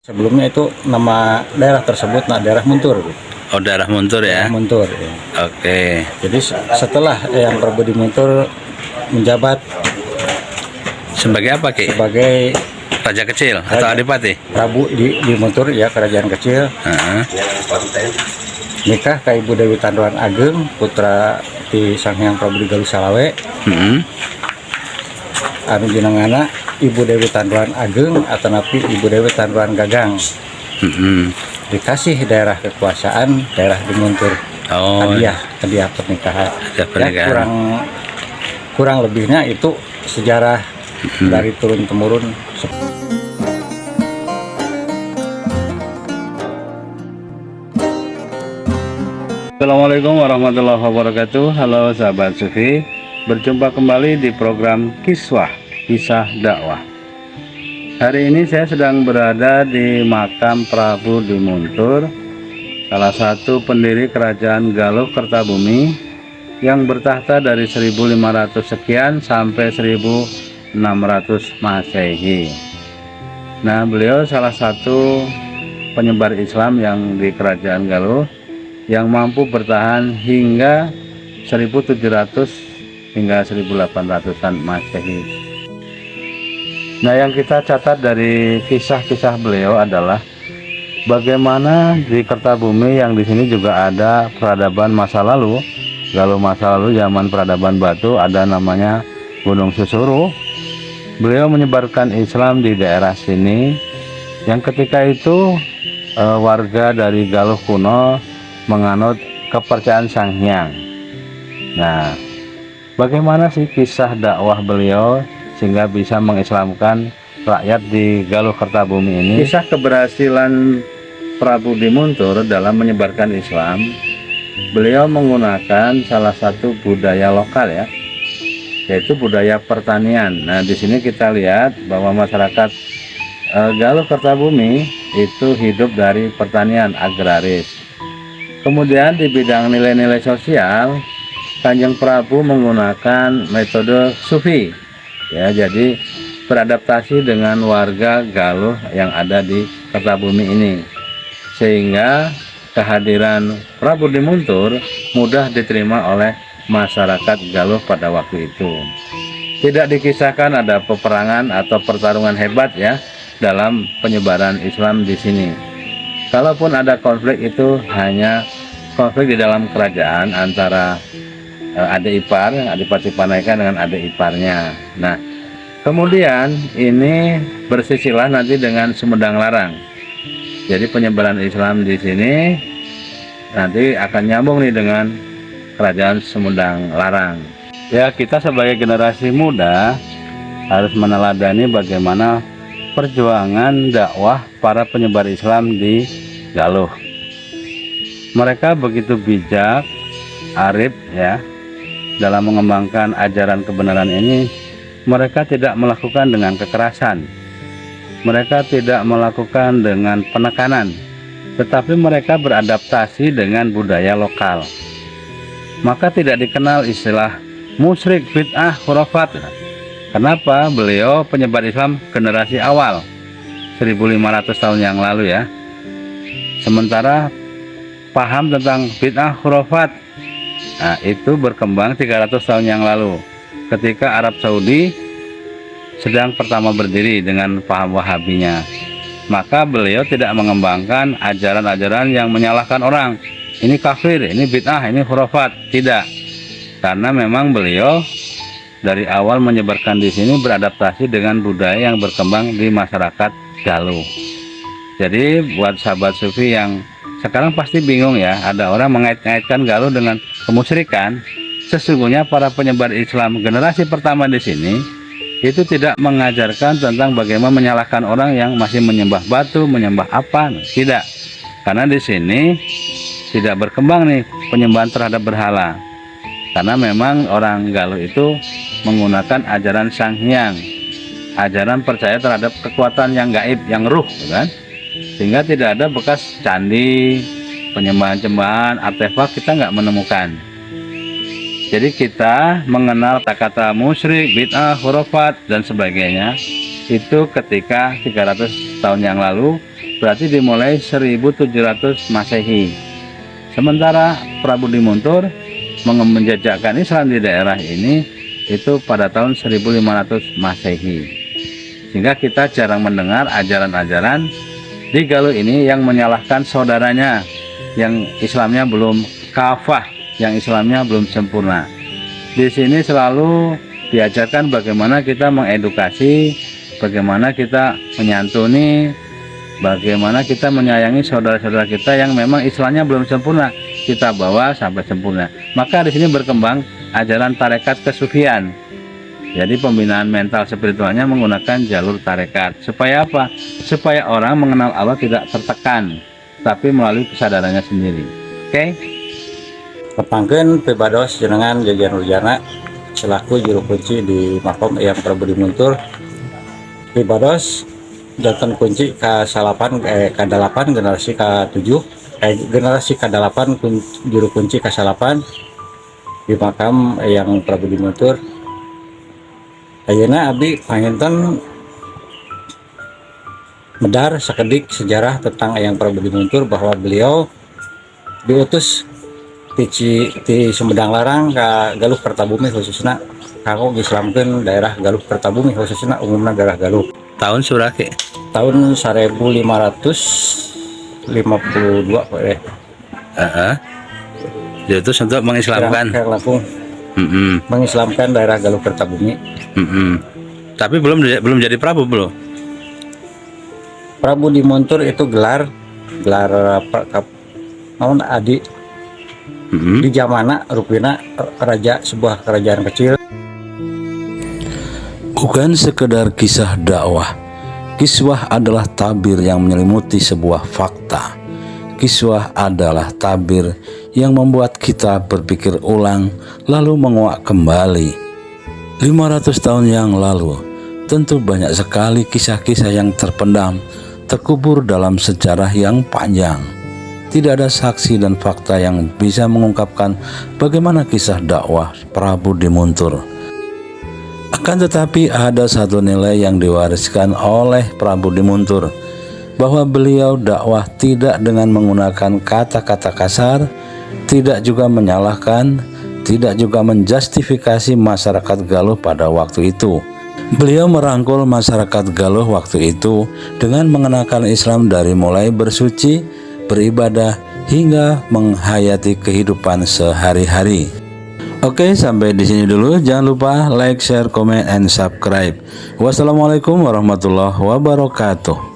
Sebelumnya itu nama daerah tersebut daerah Muntur. Oh, daerah Muntur ya. Daerah Muntur. Ya. Oke. Jadi setelah yang Prabu di Muntur menjabat Sebagai apa, Ki? sebagai Raja kecil atau Raja. adipati? Prabu di Muntur ya, kerajaan kecil, Heeh. nikah ke Ibu Dewi Tanduan Ageng, putra di Sanghyang Prabu di Galuh Salawe. Heeh. Anu jenengana Ibu Dewi Tanduan Ageng atau napi Ibu Dewi Tanduan Gagang. Heeh. Dikasih daerah kekuasaan daerah di Muntur. Oh, Hadiah pernikahan. Hadiah pernikahan. Ya, kurang lebihnya itu sejarah dari turun temurun. Assalamualaikum warahmatullahi wabarakatuh. Halo sahabat Sufi, berjumpa kembali di program Kisah Dakwah. Hari ini saya sedang berada di makam Prabu di Muntur, salah satu pendiri kerajaan Galuh Kertabumi yang bertahta dari 1500 sekian sampai 1600 Masehi. Nah, beliau salah satu penyebar Islam yang di kerajaan Galuh yang mampu bertahan hingga 1700 hingga 1800-an Masehi. Nah, yang kita catat dari kisah-kisah beliau adalah bagaimana di Kertabumi yang di sini juga ada peradaban masa lalu. Galuh masa lalu zaman peradaban batu, ada namanya Gunung Susuru. Beliau menyebarkan Islam di daerah sini yang ketika itu warga dari Galuh kuno menganut kepercayaan Sang Hyang. Nah, bagaimana sih kisah dakwah beliau sehingga bisa mengislamkan rakyat di Galuh Kertabumi ini? Kisah keberhasilan Prabu di Muntur dalam menyebarkan Islam, beliau menggunakan salah satu budaya lokal ya, yaitu budaya pertanian. Nah, di sini kita lihat bahwa masyarakat Galuh Kertabumi itu hidup dari pertanian agraris. Kemudian di bidang nilai-nilai sosial, Kanjeng Prabu menggunakan metode Sufi. Ya, jadi beradaptasi dengan warga Galuh yang ada di Kertabumi ini, sehingga kehadiran Prabu di Muntur mudah diterima oleh masyarakat Galuh pada waktu itu. Tidak dikisahkan ada peperangan atau pertarungan hebat ya dalam penyebaran Islam di sini. Kalaupun ada konflik, itu hanya konflik di dalam kerajaan antara adik ipar, Adipati Paneka dengan adik iparnya. Nah, kemudian ini bersisilah nanti dengan Sumedang Larang. Jadi penyebaran Islam di sini nanti akan nyambung nih dengan kerajaan Sumedang Larang. Ya, kita sebagai generasi muda harus meneladani bagaimana perjuangan dakwah para penyebar Islam di Galuh. Mereka begitu bijak, arif ya, dalam mengembangkan ajaran kebenaran ini. Mereka tidak melakukan dengan kekerasan, mereka tidak melakukan dengan penekanan, tetapi mereka beradaptasi dengan budaya lokal. Maka tidak dikenal istilah musyrik, bid'ah, khurafat. Kenapa? Beliau penyebar Islam generasi awal 1500 tahun yang lalu ya. Sementara paham tentang bid'ah, khurafat, nah, itu berkembang 300 tahun yang lalu ketika Arab Saudi sedang pertama berdiri dengan paham Wahabinya. Maka beliau tidak mengembangkan ajaran-ajaran yang menyalahkan orang, ini kafir, ini bid'ah, ini khurafat. Tidak, karena memang beliau dari awal menyebarkan di sini beradaptasi dengan budaya yang berkembang di masyarakat Galuh. Jadi buat sahabat Sufi yang sekarang pasti bingung ya, ada orang mengait-ngaitkan Galuh dengan kemusyrikan. Sesungguhnya para penyebar Islam generasi pertama di sini itu tidak mengajarkan tentang bagaimana menyalahkan orang yang masih menyembah batu, menyembah apa. Tidak, karena di sini tidak berkembang nih penyembahan terhadap berhala. Karena memang orang Galuh itu menggunakan ajaran Sang Hyang, ajaran percaya terhadap kekuatan yang gaib, yang ruh, kan? Sehingga tidak ada bekas candi, penyembahan-sembahan, artefak kita nggak menemukan. Jadi kita mengenal kata-kata musyrik, bid'ah, khurafat dan sebagainya itu ketika 300 tahun yang lalu berarti dimulai 1700 Masehi. Sementara Prabu Dimuntur menjejakkan Islam di daerah ini itu pada tahun 1500 Masehi. Sehingga kita jarang mendengar ajaran-ajaran di Galuh ini yang menyalahkan saudaranya yang Islamnya belum kafah, yang Islamnya belum sempurna. Di sini selalu diajarkan bagaimana kita mengedukasi, bagaimana kita menyantuni, bagaimana kita menyayangi saudara-saudara kita yang memang Islamnya belum sempurna, kita bawa sampai sempurna. Maka di sini berkembang ajaran tarekat kesufian. Jadi pembinaan mental spiritualnya menggunakan jalur tarekat. Supaya apa? Supaya orang mengenal Allah tidak tertekan, tapi melalui kesadarannya sendiri. Oke? Kepangkeun pibados jenengan Jajan Nurjana selaku juru kunci di makom Eyang Prabu Dimuntur. Pibados jantan kunci ke-8 ke-8 generasi ke-7 generasi ke-8 juru kunci ke-8 di makam Eyang Prabu Dimuntur. Ayeuna abdi panginten medar sakedik sejarah tentang Eyang Prabu Dimuntur bahwa beliau diutus di Sumedang Larang ke Galuh Kertabumi, khususnya kanggo ngislamkeun daerah Galuh Kertabumi, khususnya umumna daerah Galuh. Tahun surake? Tahun 1552 Itu untuk mengislamkan. Langsung mengislamkan daerah Galuh Kertabumi. Tapi belum jadi Prabu belum? Prabu Dimuntur itu gelar namun adi di zamana rupina raja sebuah kerajaan kecil. Bukan sekedar kisah dakwah, kiswah adalah tabir yang menyelimuti sebuah fakta. Kiswah adalah tabir yang membuat kita berpikir ulang lalu menguak kembali. 500 tahun yang lalu, tentu banyak sekali kisah-kisah yang terpendam, terkubur dalam sejarah yang panjang. Tidak ada saksi dan fakta yang bisa mengungkapkan bagaimana kisah dakwah Prabu Dimuntur. Akan tetapi ada satu nilai yang diwariskan oleh Prabu Dimuntur, bahwa beliau dakwah tidak dengan menggunakan kata-kata kasar, tidak juga menyalahkan, tidak juga menjustifikasi masyarakat Galuh pada waktu itu. Beliau merangkul masyarakat Galuh waktu itu dengan mengenalkan Islam dari mulai bersuci, beribadah, hingga menghayati kehidupan sehari-hari. Oke, sampai di sini dulu. Jangan lupa like, share, comment, and subscribe. Wassalamualaikum warahmatullahi wabarakatuh.